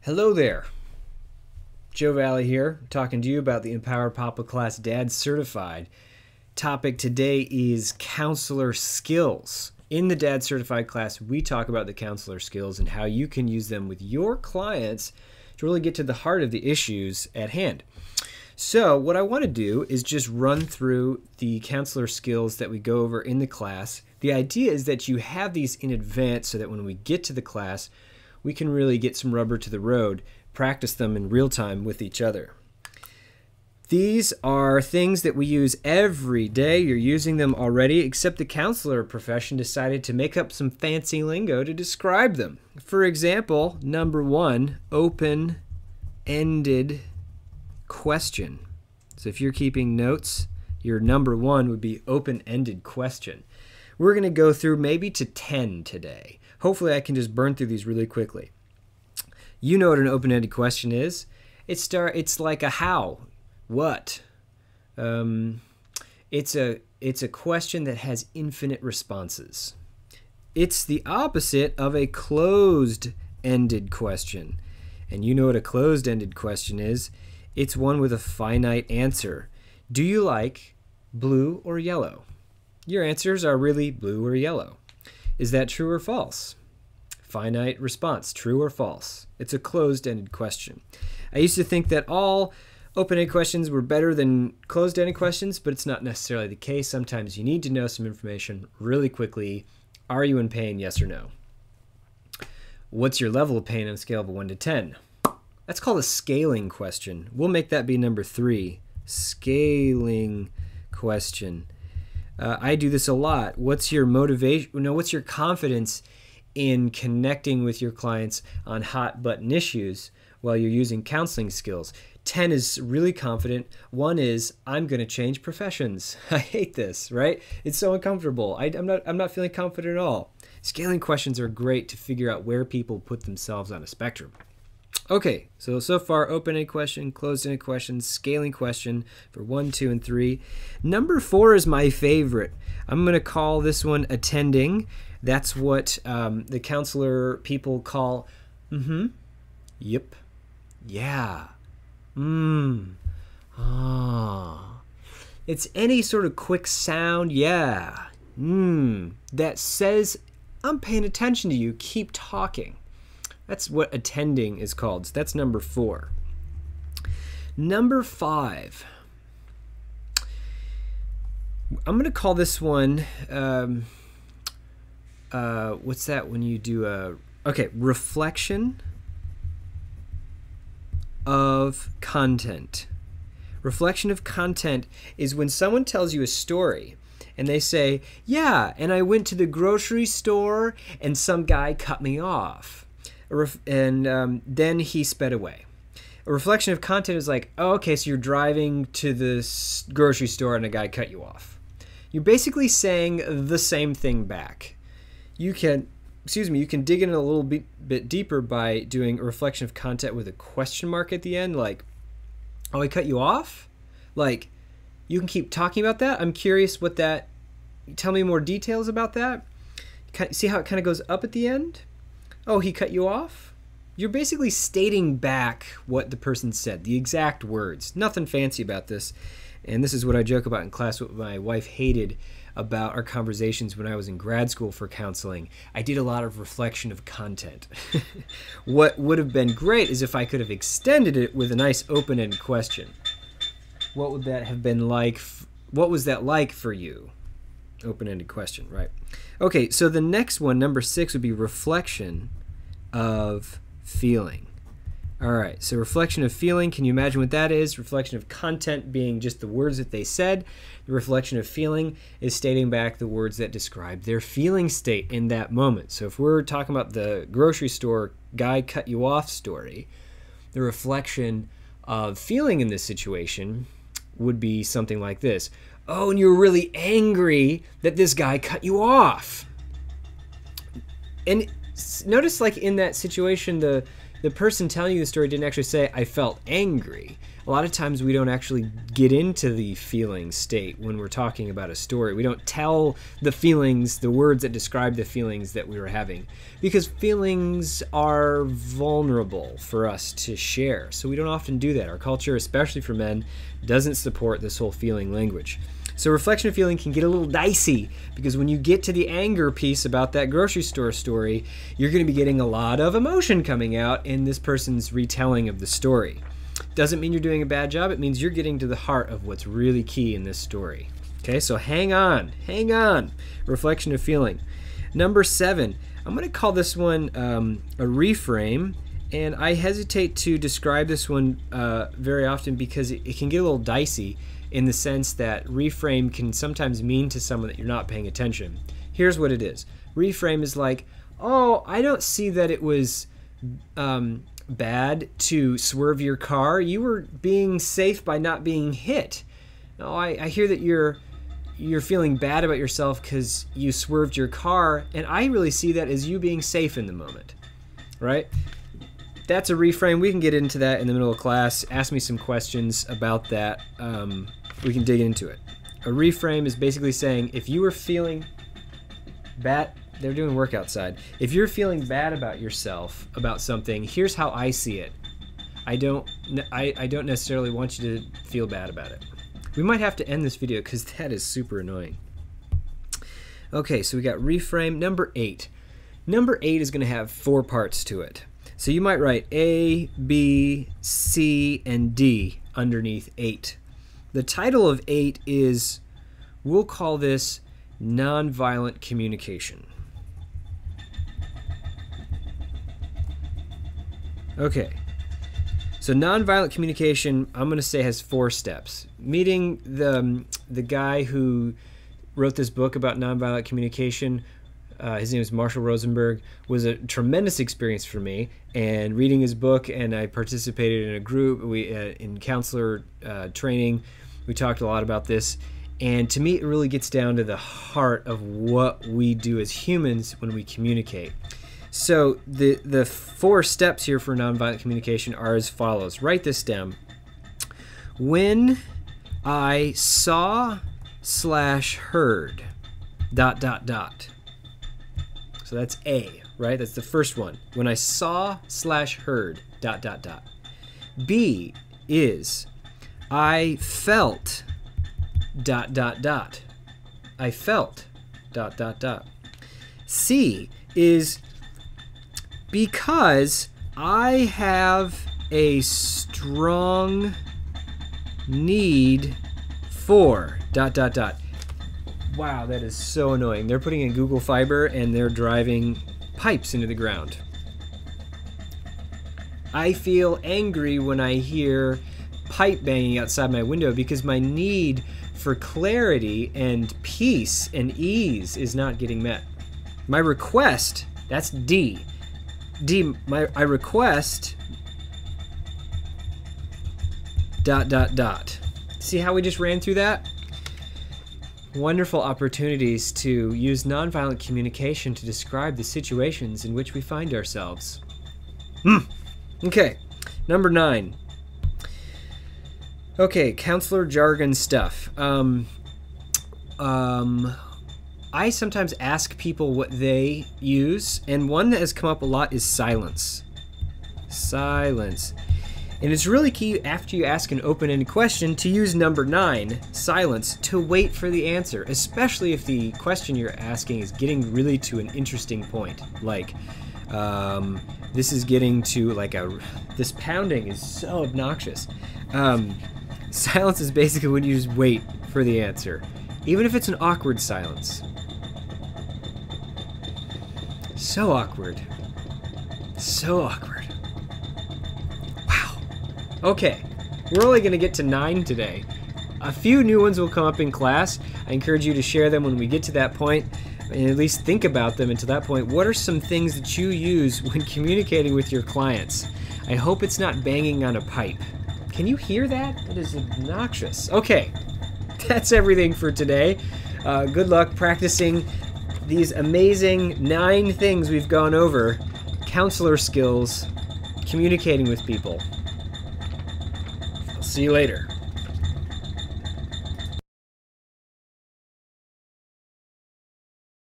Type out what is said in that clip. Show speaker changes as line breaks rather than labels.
Hello there. Joe Valley here, talking to you about the Empower Papa class Dad Certified. Topic today is counselor skills. In the Dad Certified class, we talk about the counselor skills and how you can use them with your clients to really get to the heart of the issues at hand. So what I want to do is just run through the counselor skills that we go over in the class. The idea is that you have these in advance so that when we get to the class, we can really get some rubber to the road, practice them in real time with each other. These are things that we use every day. You're using them already, except the counselor profession decided to make up some fancy lingo to describe them. For example, number one, open-ended question. So if you're keeping notes, your number one would be open-ended question. We're going to go through maybe to 10 today. Hopefully I can just burn through these really quickly. You know what an open-ended question is. It's like a how, what. It's a question that has infinite responses. It's the opposite of a closed-ended question. And you know what a closed-ended question is. It's one with a finite answer. Do you like blue or yellow? Your answers are really blue or yellow. Is that true or false? Finite response, true or false. It's a closed-ended question. I used to think that all open-ended questions were better than closed-ended questions, but it's not necessarily the case. Sometimes you need to know some information really quickly. Are you in pain, yes or no? What's your level of pain on a scale of 1 to 10? That's called a scaling question. We'll make that be number 3. Scaling question. I do this a lot. What's your motivation? What's your confidence in connecting with your clients on hot button issues while you're using counseling skills? 10 is really confident. 1 is I'm going to change professions. I hate this, right? It's so uncomfortable. I'm not feeling confident at all. Scaling questions are great to figure out where people put themselves on a spectrum. Okay, so far, open-ended question, closed-ended question, scaling question for 1, 2, and 3. Number 4 is my favorite. I'm going to call this one attending. That's what the counselor people call, yep, yeah, ah. It's any sort of quick sound, yeah, that says, I'm paying attention to you, keep talking. That's what attending is called. So that's number 4. Number 5. I'm going to call this one, what's that when you do reflection of content. Reflection of content is when someone tells you a story and they say, yeah, and I went to the grocery store and some guy cut me off. And then he sped away. A reflection of content is like, oh, okay, so you're driving to the grocery store and a guy cut you off. You're basically saying the same thing back. You can dig in a little bit deeper by doing a reflection of content with a question mark at the end, like, oh, he cut you off? Like, you can keep talking about that? I'm curious what that, tell me more details about that. See how it kind of goes up at the end? Oh, he cut you off? You're basically stating back what the person said, the exact words. Nothing fancy about this. And this is what I joke about in class, what my wife hated about our conversations when I was in grad school for counseling. I did a lot of reflection of content. What would have been great is if I could have extended it with a nice open-ended question. What would that have been like? What was that like for you? Open-ended question, right? Okay, so the next one, number 6, would be reflection of feeling. All right, so reflection of feeling, can you imagine what that is? Reflection of content being just the words that they said. The reflection of feeling is stating back the words that describe their feeling state in that moment. So if we're talking about the grocery store guy cut you off story, the reflection of feeling in this situation would be something like this. Oh, and you were really angry that this guy cut you off. And notice, like, in that situation, the person telling you the story didn't actually say, I felt angry. A lot of times we don't actually get into the feeling state when we're talking about a story. We don't tell the feelings, the words that describe the feelings that we were having, because feelings are vulnerable for us to share. So we don't often do that. Our culture, especially for men, doesn't support this whole feeling language. So reflection of feeling can get a little dicey, because when you get to the anger piece about that grocery store story, you're going to be getting a lot of emotion coming out in this person's retelling of the story. Doesn't mean you're doing a bad job. It means you're getting to the heart of what's really key in this story. Okay, so hang on. Reflection of feeling. Number 7, I'm going to call this one a reframe, and I hesitate to describe this one very often because it can get a little dicey in the sense that reframe can sometimes mean to someone that you're not paying attention. Here's what it is. Reframe is like, oh, I don't see that it was bad to swerve your car. You were being safe by not being hit. No, I hear that you're feeling bad about yourself because you swerved your car, and I really see that as you being safe in the moment, right? That's a reframe. We can get into that in the middle of class. Ask me some questions about that. We can dig into it. A reframe is basically saying if you were feeling bad, they're doing work outside. If you're feeling bad about yourself, about something, here's how I see it. I don't necessarily want you to feel bad about it. We might have to end this video because that is super annoying. Okay, so we got reframe. Number 8. Number 8 is going to have 4 parts to it. So you might write A, B, C, and D underneath 8. The title of 8 is, we'll call this nonviolent communication. Okay, so nonviolent communication, I'm going to say, has 4 steps. Meeting the guy who wrote this book about nonviolent communication, his name is Marshall Rosenberg, was a tremendous experience for me. And reading his book, and I participated in a group, in counselor training, we talked a lot about this. And to me, it really gets down to the heart of what we do as humans when we communicate. So the 4 steps here for nonviolent communication are as follows. Write this down. When I saw/heard ... So that's A, right? That's the first one. When I saw/heard ... B is I felt ... I felt ... C is because I have a strong need for ... Wow, that is so annoying. They're putting in Google Fiber and they're driving pipes into the ground. I feel angry when I hear pipe banging outside my window because my need for clarity and peace and ease is not getting met. My request, that's D. I request ... See how we just ran through that? Wonderful opportunities to use nonviolent communication to describe the situations in which we find ourselves. Okay, number 9. Okay, counselor jargon stuff. I sometimes ask people what they use, and one that has come up a lot is silence. Silence. And it's really key after you ask an open-ended question to use number 9, silence, to wait for the answer, especially if the question you're asking is getting really to an interesting point. Like, this is getting to like this pounding is so obnoxious. Silence is basically when you just wait for the answer, even if it's an awkward silence. So awkward. So awkward. Wow. Okay, we're only going to get to 9 today. A few new ones will come up in class. I encourage you to share them when we get to that point, and at least think about them until that point. What are some things that you use when communicating with your clients? I hope it's not banging on a pipe. Can you hear that? That is obnoxious. Okay, that's everything for today. Good luck practicing these amazing 9 things we've gone over. Counselor skills. communicating with people. I'll see you later.